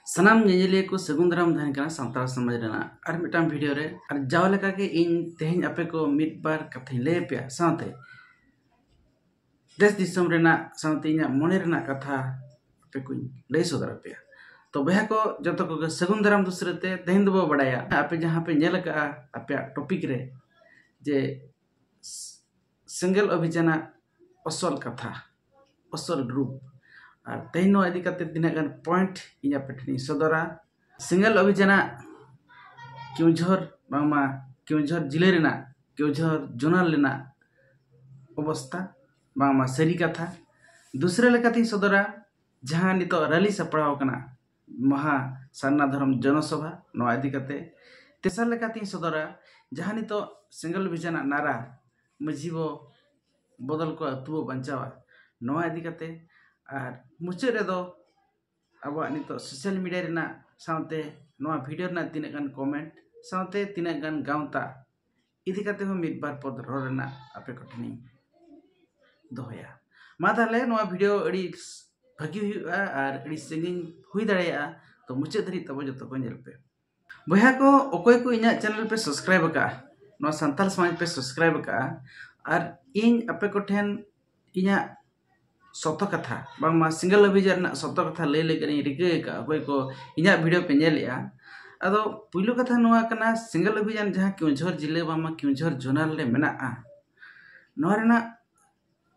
सनाम नेजेलिया को सगुन दाराम तहन कना सानताल समाज रेना आर मिटाम वीडियो रे आर जाव लेका के इन तेहन आपे को मिड बार कथा ले पे साथे देश दिसम रेना साथे इना मोने रेना कथा आपे को ले सदर पे तो बहा को जतो को सगुन दाराम दुसरते तेहन दबो बडाया आपे जहां पे नेल का आपे टॉपिक रे जे सिंगल अभियान असल कथा असल ग्रुप और तेहन इदी करते तीना गान पॉइंट इया पेटनी सदरा सिंगल अभियान केउझर बामा केउझर जिले रेना केउझर जोनल लेना अवस्था बामा सरी कथा दूसरे लेकाती सदरा जहां नितो रैली सपड़ाव कना महा सारना धर्म जनसभा नो इदी करते तेसर लेकाती सदरा जहां नितो सिंगल अभियान नारा मजीबो बदल को अतुबो बंचावा नो इदी करते और मुचाद रेदो अब नितो सोशल मीडिया रेना साथे नोआ वीडियो रेना तीना गान कमेंट साथे तीना गान गावता इदी करते हो मिद बार पद रो रेना आपे कठनी दोहया मा ताले नोआ वीडियो अड़ी भागी हुआ और अड़ी सिंगिंग हुई दाड़ेया तो मुचाद धरी तब जतो को नेल पे बहा को ओकोय को इना चैनल पे सब्सक्राइब का नोआ संताल समाज पे सब्सक्राइब का और इन आपे को ठेन इना सत्य कथा बांगमा सिंगल अभियान सत्य कथा ले लेकनी रिके का कोई को इना वीडियो पे नेलिया अदो पुइलो कथा नोआ कना सिंगल अभियान जहां केउझर जिले बामा केउझर जोनल ले मेना नोआ रेना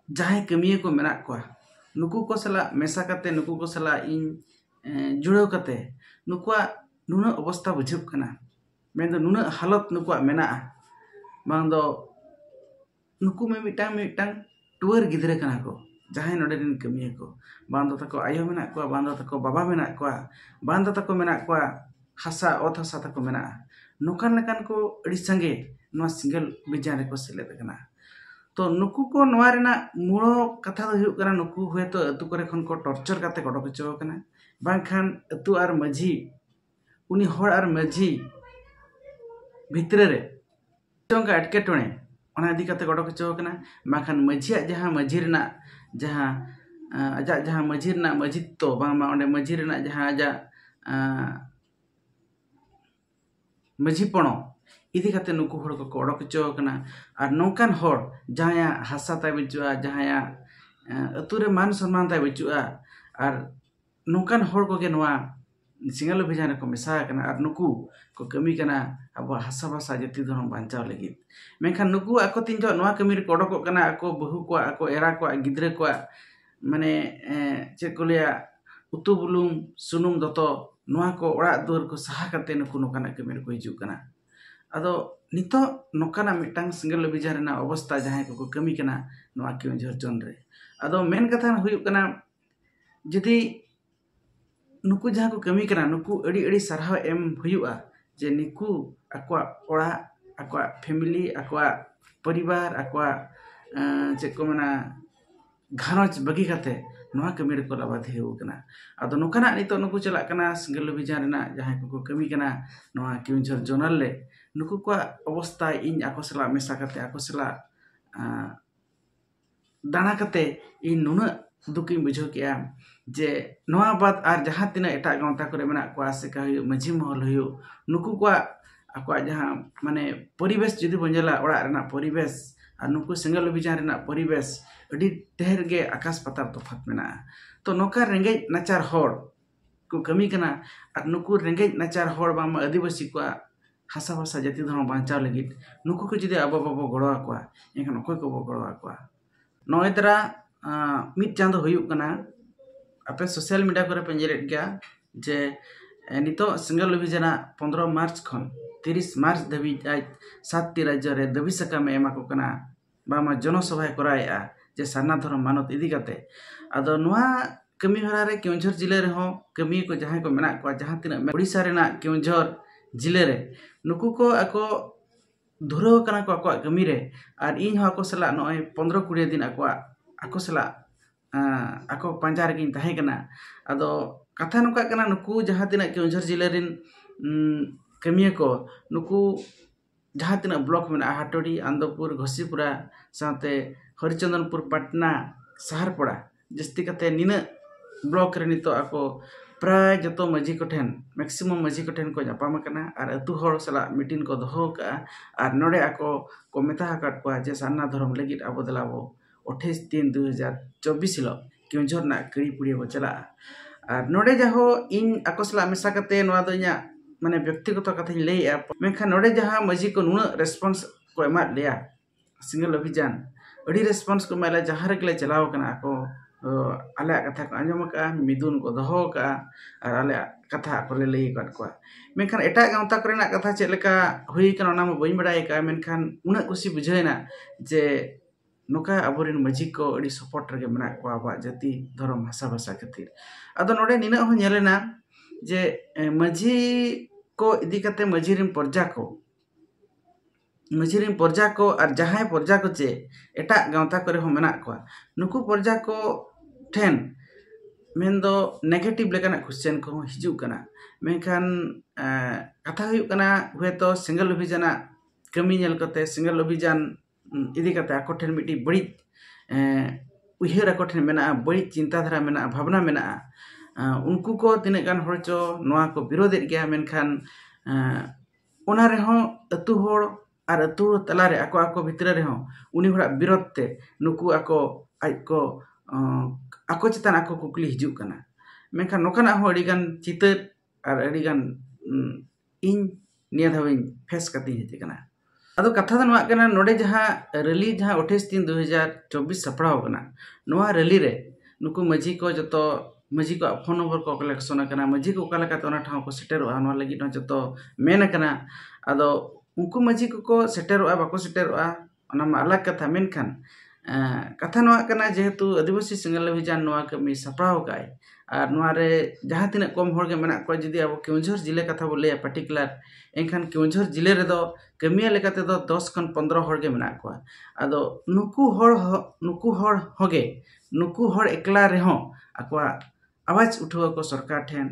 जहां कमिए को मेना को नुकु को सला मेसा कते नुकु को सला इन जुड़ो कते नुकुआ नुना अवस्था बुझुप कना मेन दो नुना हालत नुकुआ मेना बांग दो नुकु में मिटांग टुअर गिदरे कना को जहां नोडेन कमिए को बांदो तको आयो मेना को बांदो तको बाबा मेना को बांदो तको मेना को हासा ओत हासा तको मेना नोकान लकान को अड़ी संगे नो सिंगल अभियान को सेलेद कना तो नुकु को नोआ रेना मूलो कथा दो हुयु कना नुकु हुए तो अतु करे खन को टॉर्चर काते गडो कचो कना बांखान अतु आर मझी उनी होड़ आर मझी भितरे रे जोंगा अटके टोणे ओना इदी काते गडो कचो कना माखान मझिया जहां मझी रेना जहां आजा जहां मझी रेना मझी तो बांगमा ओंडे मझी रेना जहां आजा मझी पणो इदी काते नुकु होड़ को गडो कचो कना और नोकान होड़ जहां हासा ताय बचुआ जहां अतु रे मान सम्मान ताय बचुआ और नोकान होड़ को गे नोआ सिंगल अभियान को मेसा कना और नुकु को कमी कना अब हासा भाषा जाति धर्म बांचाव लगी मेखान नुकु आको तीन जो नोआ कमी रे कोडको कना आको बहु को आको एरा को गिद्रे को माने चेक को लिया उतु बुलुम सुनुम दतो नोआ को ओड़ा दुआर को सहा करते नुकु नोकाना कमी रे को हिजु कना अदो नितो नोकाना मिटांग सिंगल अभियान रेना अवस्था जहां को कमी कना नोआ केउझर जोन रे अदो मेन कथा हुयु कना जदि नुकु जहां को कमी कना नुकु अड़ी अड़ी सरहाव एम हुयुआ जे निकु आक्वा ओड़ा आक्वा फैमिली आक्वा परिवार आक्वा चेक को मना घारज बगी काते नोआ कमी रे को लाबाधे हो कना अदो नोकाना नितो नुकु चला कना सिंगल अभियान रेना जहां को कमी कना नोआ केउझर जोनल ले नुकु को अवस्था इन आको सला मेसा काते आको सला दाना काते इन नुना दुखी बुझो किया जे नोआ बात आर जहां तिना एटा गांवता करे मेना को से का मझी महल हुयो नुकु को आको जहां माने परिवेश जदि बंजला ओड़ा रेना परिवेश और नुकु सिंगल अभियान रेना परिवेश अडी ढेर गे आकाश पाताल तफात मेना तो नोका रेंगे नाचार होड़ को कमी कना और नुकु रेंगे नाचार होड़ बाम आदिवासी को हासा भाषा जाति धर्म बांचाव लगी नुकु को जदि अब बाबो गड़ो आको एखन अकोय को गड़ो आको नोय तरा मिट चांदो हुयु कना आपे सोशल मीडिया करे पेंजेरेट गया जे नितो सिंगल अभियान 15 मार्च खन 30 मार्च धबी आज 7 राज्य रे दबी सका में एमा को कना बामा जनसभा कराया जे सारना धर्म मानत इदी काते अदो नोआ कमी हरा रे केउझर जिले रे हो कमी को जहां को मेना को जहां तिना ओडिसा रेना केउझर जिले रे नुकु को आको धुरो कना को आको कमी रे और इन हो आको सला नय 15-20 दिन आको सला आको पंजार गिन ताहे कना अदो कथा नुका कना नुकु जहां तिना केउझर जिले रिन कमिया को नुकु जहां तिना ब्लॉक में हाटोडी आंदोपुर घसीपुरा साथे हरिचंदनपुर पटना शहरपड़ा जस्ती कते निना ब्लॉक रे नितो आको प्राय जो मजी को ठेन मैक्सिमम मजी को ठेन को जापाम और अतु हर सला मीटिंग को दोहो का और नोडे आको को मेता हकाट को जे सान्ना धर्म लगित आबो दलाबो 28/3/2024 हिलो केउंझर ना कड़ी पुड़ी को चला और नोडे जाहो इन आको सला मेसा कते नोआ दो इया माने व्यक्तिगत कथा लैया मेखा नोडे जहाँ मजी को नुना रेस्पॉन्स को एमा लिया सिंगल अभियान अड़ी रेस्पॉन्स को मेला जहाँ रेगले चलाव कना को आले कथा को आंजम का मिदुन को दोहो का और आले कथा को लई काट को मेखान एटा गांवता करना कथा चेलेका हुई कना ना बई बडाय का मेखान उना खुशी बुझाइना जे नोका अबोरिन मजी को अड़ी सपोर्ट रगे मना को आबा जाति धर्म भाषा भाषा खातिर अदो नोडे निना हो नेलेना जे मजी को इदी कते मजीरिन पर्जा को और जहां पर्जा को चे एटा गांवता करे हो मेना को नुकु पर्जा को ठेन मेन दो नेगेटिव लेकाना क्वेश्चन को हिजू कना मेखान कथा हुई कना हुए तो सिंगल अभियान कमी नेल कते सिंगल अभियान इदी कते आको ठेन मिटी बड़ी उहर आको ठेन मेना बड़ी चिंताधारा मेना भावना मेना उनको को तिने गान हर चो नोआ को विरोधेत गया मेनखान ओना रेहो अतु होड़ और अतु तलारे आको आको भितर रेहो उनी होड़ा विरोध ते नुकु आको आज को आको चितान आको कुकली हिजू कना मेनखान नोकाना हो अडिगान चितर और अडिगान इन निया धाविन फेस कती हिज कना अदो कथा दो नोआ कना नोडे जहाँ रैली जहाँ 28/3/2024 सपड़ाव कना नोआ रैली रे नुकु मजी को जतो मजी को फोन नंबर को कलेक्शन करना मजी को काला काते ओना ठाव को सेटेरोआ नोआ लगी न जतो मेन करना अदो उनको मजी को सेटेरोआ बाको सेटेरोआ ओना मा अलग कथा मेनखान कथा नोआ करना जेहेतु आदिवासी सिंगल अभियान नोआ कमी सपड़ाव काय और नोआ रे जहाँ तिना कम होड़ के मेना को जदी अब केउंझर जिले कथा बोले पर्टिकुलर एनखान केउंझर जिले रे दो कमिया लेकाते दो 10 खन 15 होड़ के मेना को अदो नुकु होड़ होगे नुकु होड़ एकला रे हो आकवा आवाज उठावा को सरकार ठेन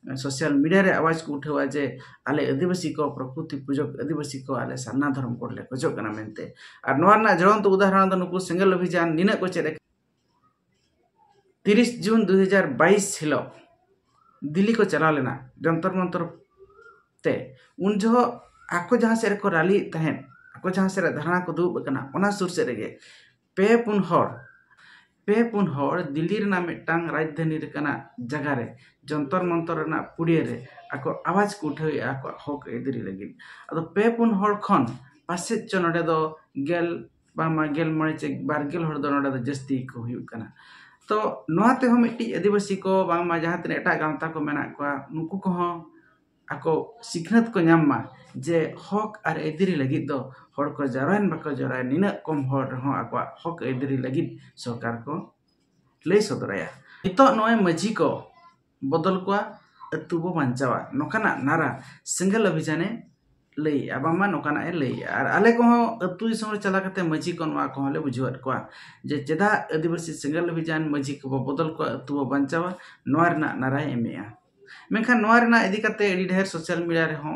सोशल मीडिया रे आवाज को उठावा जे आले आदिवासी को प्रकृति पूजक आदिवासी को आले सान्ना धर्म कोडले खोजो कना मेनते और नोआ ना जड़ंत उदाहरण दो नुकु सिंगल अभियान निना को चेरे 30 जून 2022 हिलो दिल्ली को चला लेना जंतर मंतर ते उन जो आको जहाँ से को रैली तहन आको जहाँ से धरना को दूब कना ओना सुर से रेगे पे पुन हर दिल्ली रेना मिटांग राजधानी रेकना जगह रे जंतर मंतर रेना पुड़िया रे आको आवाज को उठावे आको हक एदरी लगी अदो पे पुन हर खन पासे च नडे दो गेल बामा गेल मणे चे बारगेल हर दो नडे दो जस्ती को हुई कना तो नोआते हो मिट्टी आदिवासी को बामा जहाँ तिना एटा गांवता को मेना को नुकु को हो आको सिखनत को नामा जे हक और एदरी लगी दो हर को जरायन बाको जराय निना कम हर हो आको हक एदरी लगी सरकार को लई सदराया नितो नोय मजी को बदल को अतु बो बांचावा नोकाना नारा सिंगल अभियाने लई आबामा नोकाना ए लई और आले को अतु दिसम रे चला कते मजी को नोआ को ले बुझुआत को जे चेदा आदिवासी सिंगल अभियान मजी को बदल को अतु बो बांचावा नोआ रना नारा एमेया मेखान नोआ रना इदी कते एडी ढेर सोशल मीडिया रे हो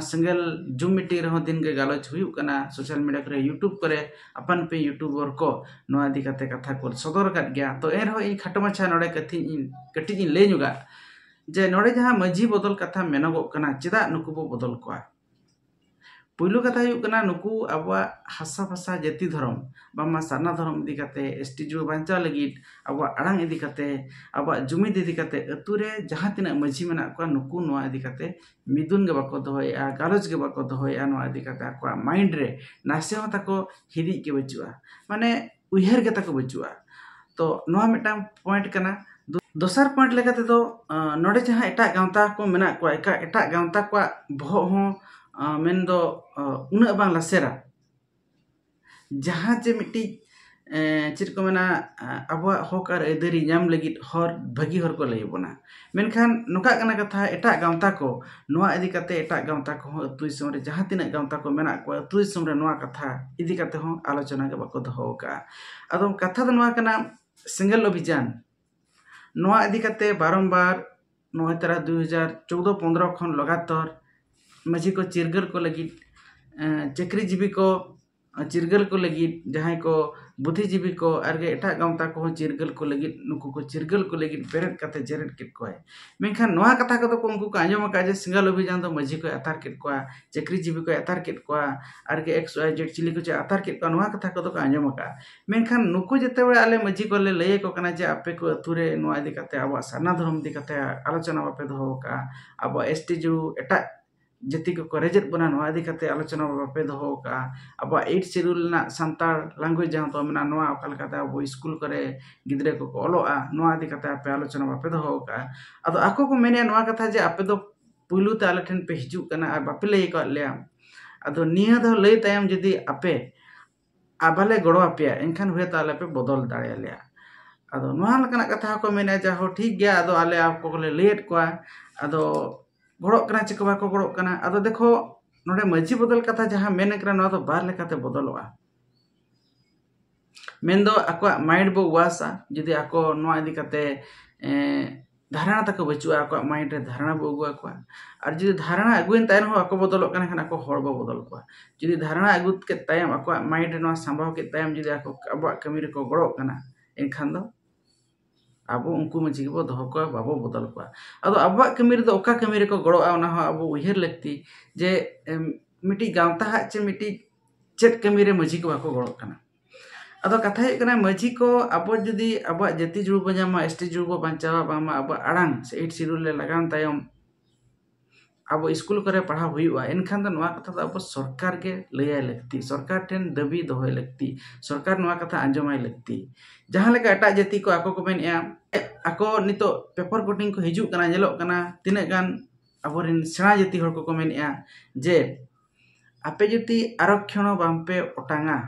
सिंगल जूम मीटिंग रे हो दिन के गालोच हुई कना सोशल मीडिया करे यूट्यूब करे अपन पे यूट्यूबर को नोआ इदी कते कथा को सदर कर गया तो एर हो इ खाटो माछा नोडे कटी इन ले जुगा जे नोडे जहां मजी बदल कथा मेनगो कना चेदा नुकु बो बदल को पुइलो कथा हुई कना नुकु आबा हासा भाषा जाति धर्म बामा सारना धर्म इदी कते एसटी जु बांचा लगी आबा अड़ांग इदी कते आबा जुमिद इदी कते अतुरे जहां तिना मजी मेना को नुकु नोआ इदी कते मिदुन गे बाको दोहया गालोज गे बाको दोहया नोआ इदी कते आको माइंड रे नासे हो ताको हिदी के बचुआ माने उहर गे ताको बचुआ तो नोआ मिटा पॉइंट कना दोसर पॉइंट लेकाते तो नोडे जहां एटा गांवता को मेना को एटा गांवता को बहो हो मेन दो उना बांग लासेरा जहाँ जे मिट्टी चेद को मेना आबो हक और एदरी नाम लगी हर भागी हर को लई बना मेनखान नोका कना कथा एटा गांवता को नोआ इदी कते एटा गांवता को अतु दिसम रे जहाँ तिना गांवता को मेना को अतु दिसम रे नोआ कथा इदी कते हो आलोचना के बाको दहो का अदो कथा दो नोआ कना सिंगल अभियान नोआ इदी कते बारंबार नोआ तरह 2014-15 खन लगातार मजी को चिरगल को लगी चक्रीजीवी को चिरगल को लगी जहाँ को बुद्धिजीवी को आरगे एटा गामता को चिरगल को लगित नुकु को चिरगल को लगित बेरेट कते जेरेट किट को मेनखान नोआ कथा को तो उनको आंजम का जे सिंगल अभियान तो मजी को अतार किट को चाकरीजीवी को अतार किट को आरगे XYZ चिली को जे अतार किट को नोआ कथा को तो आंजम का मेनखान नुकु जते बड़े आले मजी को ले लय को कना जे आपे को अतुरे नोआ इदी कते अब सरना धर्म इदी कते आलोचना बापे दो का अब ST जो एटा जति को रेजेट बना नोआ इदी कते आलोचना बापे दो का अब 8 शेड्यूल ना संतार लैंग्वेज जहां तो मेना नोआ अकल कते अब स्कूल करे गिद्रे को ओलोआ नोआ इदी कते आपे आलोचना बापे दो का अदो आको को मेने नोआ कथा जे आपे दो पुलु ते आले ठन पे हिजु कना आ बापे लय को ले अदो निया दो लय तायम जदी आपे आबाले गड़ो आपे एनखान हुए तो आले पे बदल दाड़े ले अदो नोआ लकना कथा को मेने जा हो ठीक गया अदो आले आपको को लेट को अदो गड़ो कना चिको बाको गड़ो कना अदो देखो नोडे मजी बदल कथा जहां मेने करा नोआ तो बार लेकाते बदलवा मेन दो आको माइंड बो वासा जदी आको नोआ इदी कते धारणा तक बचुआ आको माइंड रे धारणा बो अगुआ को और जदी धारणा अगुइन तायन हो आको बदल कना खान आको हड़ बो बदल को जदी धारणा अगुत के तायम आको माइंड रे नोआ संभव के तायम जदी आको अब कमी रे को गड़ो कना एनखान दो अब उनको मजी को दो को बाबो बदल को अदो अब कमी रे दो ओका कमी रे को गड़ो आना हो अब उहिर लगती जे मिटी गांवता हा चे मिटी चेट कमी रे मजी को बाको गड़ो कना अदो कथा है कना मजी को अब जदी अब जति जुड़ बजामा ST जुड़ बो बांचावा बामा अब आड़ांग से 8 शेड्यूल ले लगान तायम अब स्कूल करे पढ़ा हुआ एनखान नोआ कथा अब सरकार के लय लगती सरकार ठेन दाबी दोहय लगती सरकार नोआ कथा आंजमाय लगती जहां लेका एटा जाति को आको को मेन आको नितो पेपर कटिंग को हिजु कना जेलो कना तिने गान अबरिन सेना जाति हर को मेन जे आपे जति आरक्षण बांपे ओटांगा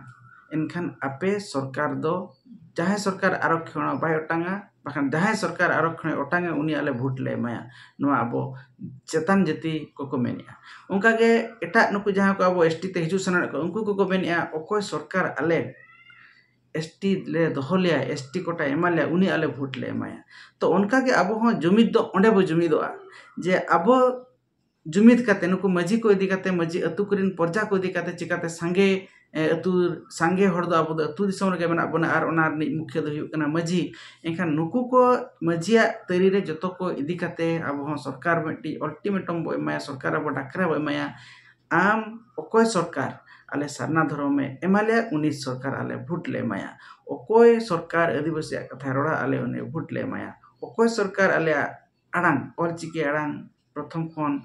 एनखान आपे सरकार दो जहां सरकार आरक्षण बाय ओटांगा बाखान जहां सरकार आरक्षण ओटांगा उनी आले भोट ले माया नोआ अब चेतन जाति को मेनिया उनका के एटा नुकु जहां को अब ST ते हिजु सना को उनको को मेनिया ओकोय सरकार आले ST ले दोहलिया ST कोटा एमाले उनी आले भोट ले माया तो उनका के अब हो जुमिद दो ओंडे बो जुमिदोआ जे अब जुमिद काते नुकु मजी को इदी काते मजी अतु करिन पर्जा को इदी काते चिकाते संगे अतु संगे हर दो अब अतु दिसम रे बना बना आर ओनार नि मुख्य दो हुई कना मजी एनखान नुकु को मजिया तरी रे जतो को इदी काते अब हो सरकार मिटी अल्टीमेटम बो एमाया सरकार अब डाकरा बो एमाया आम ओकोय सरकार आले सरना धर्म में एमाले उनी सरकार आले भोट ले माया ओकोय सरकार आदिवासी कथा रोड़ा आले उनी भोट ले माया ओकोय सरकार आले आड़ांग ऑलचिकी आड़ांग प्रथम खन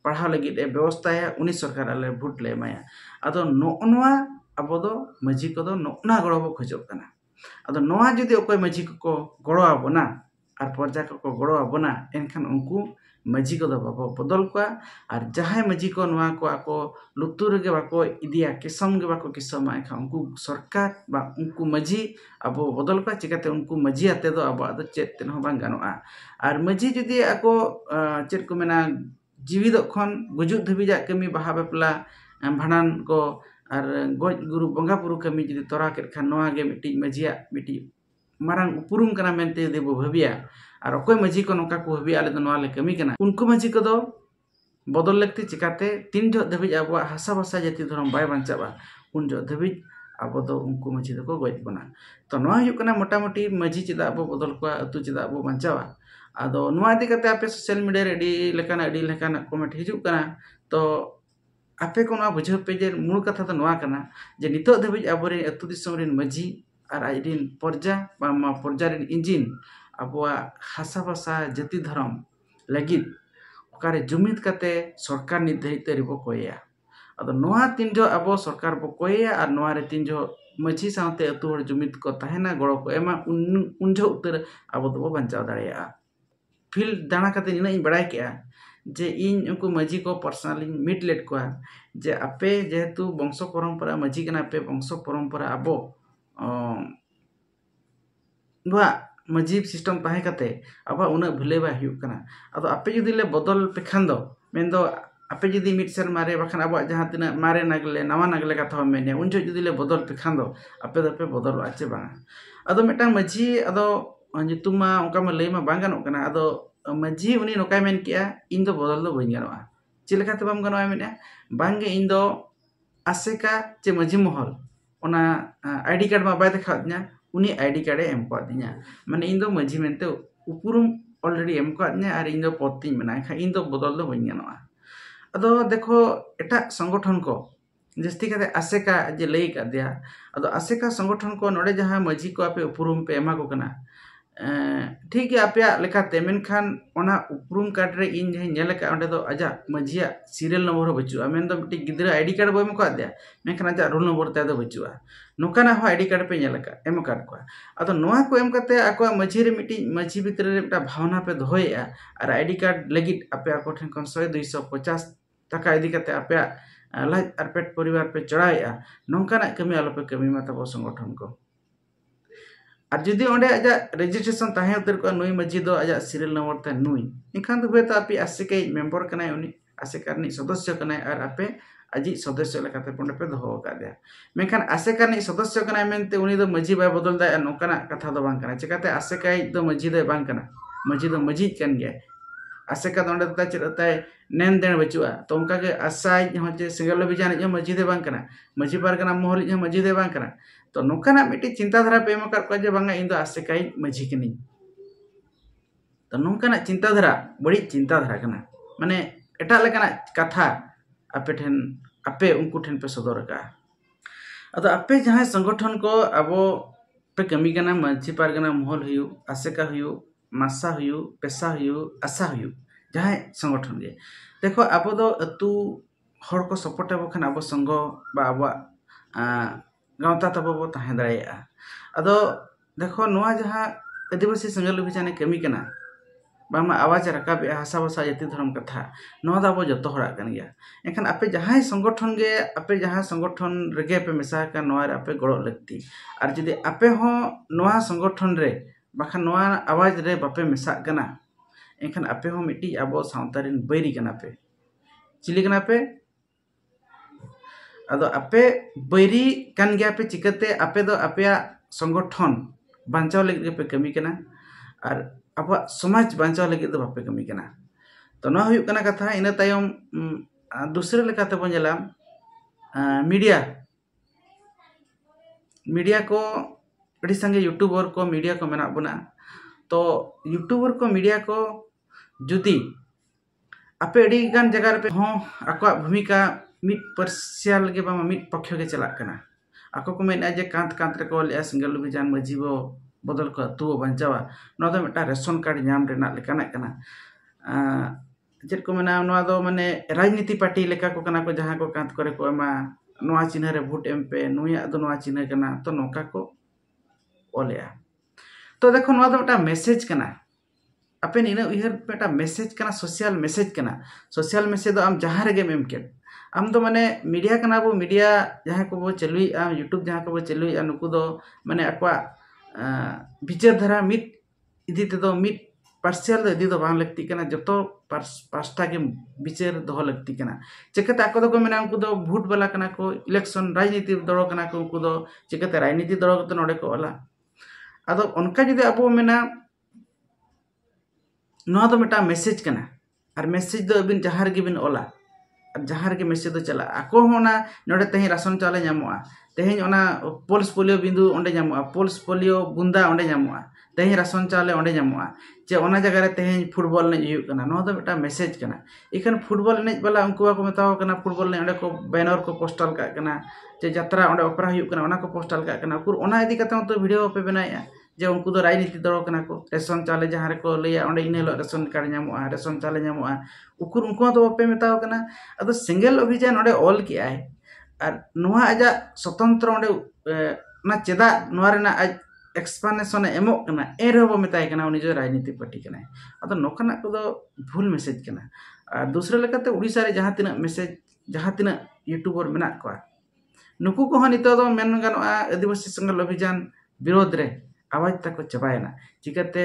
पढ़ा लगी व्यवस्था है उनी सरकार आले भोट ले माया अदो नोआ अब दो मजी को दो नोना गड़ो बो खोजो कना अदो नोआ जदी ओकोय मजी को गड़ो आबोना और पर्जा को गड़ो आबोना एनखान उनको मजी को दो बाबो बदल को और जहां मजी को नोआ को आको लुतुर गे बाको इदिया किसम गे बाको किसम आखा उनको सरकार बा उनको मजी अब बदल को चिकाते उनको मजी आते दो अब अदो चेत तेन हो बांग गानोआ और मजी जदी आको चेत को मेना जीवित खन गुजुक धबिजा कमी बाहा बापला भांडान को और गज गुरु बंगा पुरु कमी जदी तोरा के खान नोआ गे मिटी मजिया मिटी मारंग उपुरुम कना मेनते देबो भबिया और अकोय मजी को नोका को हबिया आले दो नोआ ले कमी कना उनको मजी को दो बदल लगती चिकाते तीन जो धबिज अब हासा भाषा जाति धर्म बाय बांचाबा उन जो धबिज अब दो उनको मजी दो को गज बना तो नोआ हुई कना मोटा मोटी मजी चिदा अब बदल को अतु चिदा अब बांचाबा आदो नोआ इदी कते आपे सोशल मीडिया रे अडी लेकाना कमेंट हिजु कना तो आपे को नोआ बुझाव पे जे मूल कथा तो नोआ कना जे नितो धबिज अबरे अतु दिसम रेन मजी और आइडिन पर्जा बा पर्जा रेन इंजिन अबवा हासा भाषा जाति धर्म लगित ओकारे जुमिद कते सरकार निर्धारित रिबो कोया अदो नोआ तीन जो अब सरकार बो कोया और नोआ रे तीन जो मजी साथे अतु हर जुमिद को ताहेना गड़ो को एमा उन जो उतर अब दो बंचाव दाड़िया फील्ड दाना कते निना इन बड़ाई के जे इन उनको मजी को पर्सनली मीट लेट को जे आपे जेहेतु वंश परंपरा मजी कना पे वंश परंपरा अब नुआ मजी सिस्टम ताहे कते अब उना भुलेबा हुई कना अदो आपे जुदी ले बदल पे खान दो मेन दो आपे जुदी मिट सर मारे बखान अब जहां तना मारे नगले नवा नगले कथा मेने उन जो जुदी ले बदल पे खान दो आपे दो पे बदल आचे बांगा अदो मेटा मजी अदो नितुमा उनका में लई मा बांगानो कना अदो मजी उनी नोकाय मेन किया इन दो बदल दो बइन गानोआ चिलका ते बाम गानोआ मेने बांगे इन दो आसेका चे मजी महल आईडी कार्ड मा बाय देखादिया उनी आईडी कार्ड एम कादिया माने इन दो माझी मेनते उपरुम ऑलरेडी एम कादिया और इन दो पत्ती मेना खा इन दो बदल दो बइन गनोआ अदो देखो एटा संगठन को जस्ती कते आसेका जे लई कादिया अदो आसेका संगठन को नोडे जहां माझी को आपे उपरुम पे एमा को कना ठीक है आपे लेखाते मेनखान ओना उपरुम कार्ड रे इन जहां नेल का ओंडे दो आजा माझिया सीरियल नंबर हो बचुआ मेन दो मिटी गिद्रा आईडी कार्ड बम को आदिया मेनखान आजा रोल नंबर ते दो बचुआ नोकाना हो आईडी कार्ड पे नेल का एम कार्ड को अदो नोआ को एम कते आको माझी रे मिटी माझी भितर रे मिटा भावना पे दोहया और आईडी कार्ड लगिट आपे आको ठन कोन 100-250 टाका इदी कते आपे लाज और पेट परिवार पे चढ़ाया नौकाना कमी आलोपे कमी माता संगठन को और जुदी ओंडे आजा रजिस्ट्रेशन ताहे उतर को नुई मजी दो आजा सीरियल नंबर ते नुई इनखान तो बेता आपी आसेके मेंबर कनाय उनी आसेकारनी सदस्य कनाय और आपे आजी सदस्य लेकाते पंडे पे दोहो का दे मेखान आसेकारनी सदस्य कनाय मेनते उनी दो मजी बाय बदल दा नौकाना कथा दो बांग कना चिकाते आसेकाय दो मजी दो बांग कना मजी दो मजी कन गया आसेका दोंडे ता चिरताय नेन देन बचुआ तो उनका के आसाय जे सिंगल अभियान जो मजी दे बांग कना मजी पारगना मोहल जो मजी दे बांग कना तो नौकाना मिट्टी चिंताधारा पे एम कर जे बांगा इन दो आसेकाई मजी कनी तो नौकाना चिंताधारा बड़ी चिंताधारा कना माने एटा लेकाना कथा आपे ठेन आपे उनको ठेन पे सदर का अदो आपे जहां संगठन को अबो पे कमी कना मजी पारगना मोहल हुयु आसेका हुयु मासा हुयु पेशा हुयु आशा हुयु जहां संगठन गे देखो अब दो अतु हर को सपोर्ट अब खान अब संघ बा अब गाँवता तब बो ताहे दाड़ेया अदो देखो नोआ जहां आदिवासी संगल अभियान कमी कना बामा आवाज राकाब हासा भाषा जाति धर्म कथा नोआ दा अब जतो हरा कन गया एखन आपे जहां संगठन गे आपे जहां संगठन रेगे पे मेसा का नोआ रे आपे गड़ो लगती और जदि आपे हो नोआ संगठन रे बाखान नोआ आवाज रे बापे मेसा कना एखन आपे हो मिट्टी अब सावतारिन बैरी कना पे चिली कना पे अदो आपे बैरी कन गया पे चिकते आपे दो आपे संगठन बांचाव लगे पे कमी कना और अब समाज बांचाव लगे दो बापे कमी कना तो ना हुयु कना कथा इन तायम दूसरे लेकाते बन जला मीडिया को अड़ी संगे यूट्यूबर को मीडिया को मेना बना तो यूट्यूबर को मीडिया को जुदी आपे अड़ी गान जगह पे हों आको भूमिका मिट पर्सियाल के बा मिट पक्ष के चला कना आको को मेना जे कांत कांत रे को ले सिंगल अभियान मजीबो बदल को तु बंचावा न दो मेटा रेशन कार्ड नाम रेना लेकाना कना जेर को मेना नवा दो माने राजनीति पार्टी लेका को कना को जहां को कांत करे को एमा नवा चिन्ह रे वोट एम पे नुया दो नवा चिन्ह कना तो नोका को ओलेया तो देखो नवा दो मेटा मैसेज कना आपे निना उहर मेटा मैसेज कना सोशल मैसेज दो आम जहां रे गेम के आम दो माने मीडिया कना बो मीडिया जहां को बो चलुई यूट्यूब जहां को बो चलुई नुकु दो माने अक्वा विचार धारा मिट इदी ते दो मिट पार्शियल दो इदी दो बांग लगती कना जतो पास्टा के विचार दो लगती कना चेकते आको दो को मेना उनको दो वोट वाला कना को इलेक्शन राजनीति दल कना को उनको दो चेकते राजनीति दल को नोडे को वाला अदो उनका जदि अब मेना नोआ दो मेटा मैसेज कना और मैसेज दो बिन जहार के बिन ओला और जहार के मैसेज दो चला आको होना नोडे तेहे राशन चाले ᱧᱟᱢᱚᱜᱼᱟ तेहे ओना पोल्स पोलियो बिंदु ओंडे ᱧᱟᱢᱚᱜᱼᱟ पोल्स पोलियो बुंदा ओंडे ᱧᱟᱢᱚᱜᱼᱟ तेहे राशन चाले ओंडे ᱧᱟᱢᱚᱜᱼᱟ जे ओना जगह रे तेहे फुटबॉल ने हुयु कना नोआ दो मेटा मैसेज कना इखन फुटबॉल ने वाला उनको को मेताओ कना फुटबॉल ने ओंडे को बैनर को पोस्टल का कना जे यात्रा ओंडे ओपरा हुयु कना ओना को पोस्टल का कना कुर ओना इदी कते तो वीडियो पे बनाया जे उनको दो राजनीति दल कना को रेशन चाले जहां रे को लैया ओंडे इन हेलो रेशन कार्ड ᱧᱟᱢᱚᱜᱼᱟ रेशन चाले ᱧᱟᱢᱚᱜᱼᱟ उकुर उनको तो पे मेताओ कना अदो सिंगल अभियान ओंडे ऑल की आय और नोआ आजा स्वतंत्र ओंडे ना चेदा नोआ रेना आज एक्सप्लेनेशन एमो कना ए रहबो मेताय कना उनी जो राजनीति पार्टी कना अदो नोकाना को दो भूल मैसेज कना और दूसरे लेकाते उड़ीसा रे जहां तिना मैसेज जहां तिना यूट्यूबर मेना को नुकु को नितो दो मेन गानोआ आदिवासी संगल अभियान विरोध रे आवाज तक चबायना चिकाते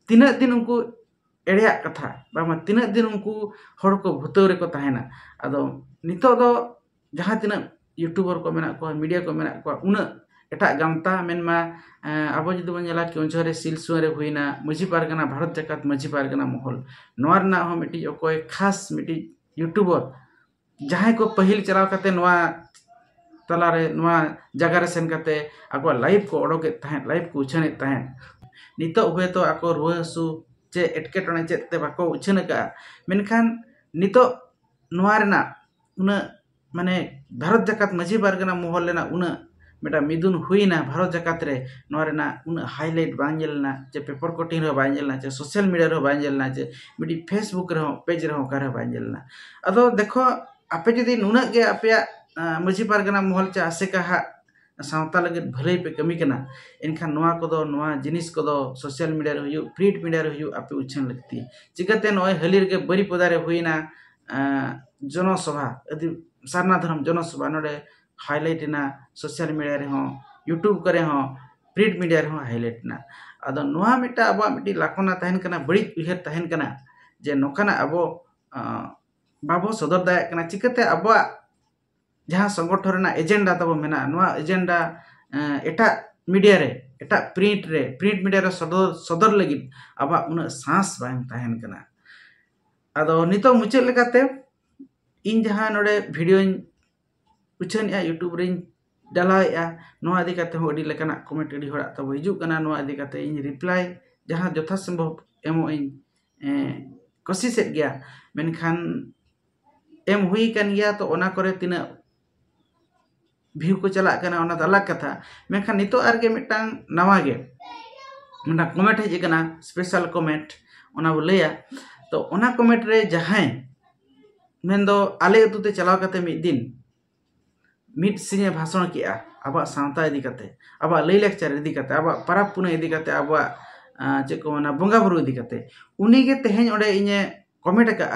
तिना दिन उनको एड़िया कथा बामा तिना दिन उनको हड़ को भूतव रे को ताहेना अदो नितो दो जहां तिना यूट्यूबर को मेना को मीडिया को मेना को उना एटा गामता मेनमा आबो जदि बन जला केउझरे सिलसुरे हुइना मझी पारगना भारत जकात मझी पारगना महल नोर ना हो मिटी ओकोय खास मिटी यूट्यूबर जहां को पहिल चलाव कते नोआ तलारे नवा जगह रे सेन कते आको लाइव को ओडोके तहें लाइव को उछने तहें नितो हुए तो आको रुआ हसु चे एटकेटने चे ते बाको उछने का मेनखान नितो नवा रेना उना माने भारत जाकात मजी बारगना मोहल लेना उना मेटा मिदुन हुईना भारत जाकात रे नवा रेना उना हाईलाइट बांजेलना चे पेपर कटिंग रे बांजेलना चे सोशल मीडिया रे बांजेलना चे मिडी फेसबुक रे पेज रे करे बांजेलना अदो देखो आपे जदी नुना गे आपे मजी पारगना मोहल चे आसे कहा सावता लगे भले पे कमी कना इनखान नवा कोदो नवा जिनिस कोदो सोशल मीडिया रे हुयु प्रिंट मीडिया रे हुयु आपे उछन लगती चिकते नय हलिर के बरी पदारे हुईना जनसभा यदि सारना धर्म जनसभा नडे हाईलाइट ना सोशल मीडिया रे हो यूट्यूब करे हो प्रिंट मीडिया रे हो हाईलाइट ना अदो नवा मिटा अब मिटी लाकोना तहन कना बड़ी उहर तहन कना जे नोकाना अबो बाबो सदर दाय कना चिकते अब जहाँ संगठन रेना एजेंडा तब मेना नवा एजेंडा एटा मीडिया रे एटा प्रिंट मीडिया रे सदर लगी अब उन सांस बांग तहन कना अदो नितो मुचे लेकाते इन जहाँ नोडे वीडियो उछन यूट्यूब रे डालाया नवा इदी काते हो अडी लेकाना कमेंट अडी होड़ा तब हिजु कना नवा इदी काते इन रिप्लाई जहाँ यथा संभव एमो इन कोशिश गया मेनखान एम हुई कन गया तो ओना करे तिना व्यू को चला कना ओना अलग कथा मेनखान नितो आरगे मिटांग नवा गे मिटा कमेंट हेज कना स्पेशल कमेंट ओना बोलेया तो ओना कमेंट रे जहां मेंदो आले अतुते चलाव कते मिद दिन मिड सिने भाषण किया अब सावता इदी कते अब लई लेक्चर इदी कते अब परब पुने इदी कते अब चे को मना बंगा बुरु इदी कते उनी गे तेहेन ओडे इने कमेंट का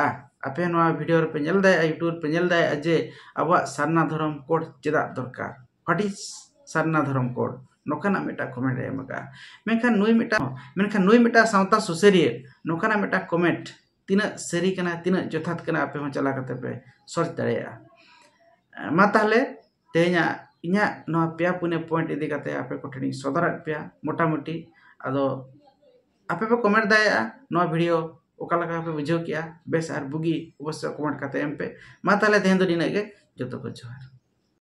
आपे नवा वीडियो रे पे नेल दाय यूट्यूब पे नेल दाय जे अब सारना धर्म कोड चेदा दरकार व्हाट इज सारना धर्म कोड नोकाना मेटा कमेंट एम का मेनखान नुई मेटा सावता सुसेरिये नोकाना मेटा कमेंट तीना सरी कना तीना जथात कना आपे हो चला कते पे सर्च दाड़ेया मा ताहले तेहेना इना नवा पेया पुने पॉइंट इदी कते आपे कोठनी सदर पेया मोटा मोटी अदो आपे पे कमेंट दाया नवा वीडियो ओका लगा पे बुझो किया बेस आर बुगी अवश्य कमेंट कते एम पे मा ताहले तेहेन दो दिना गे जतो को जोहार।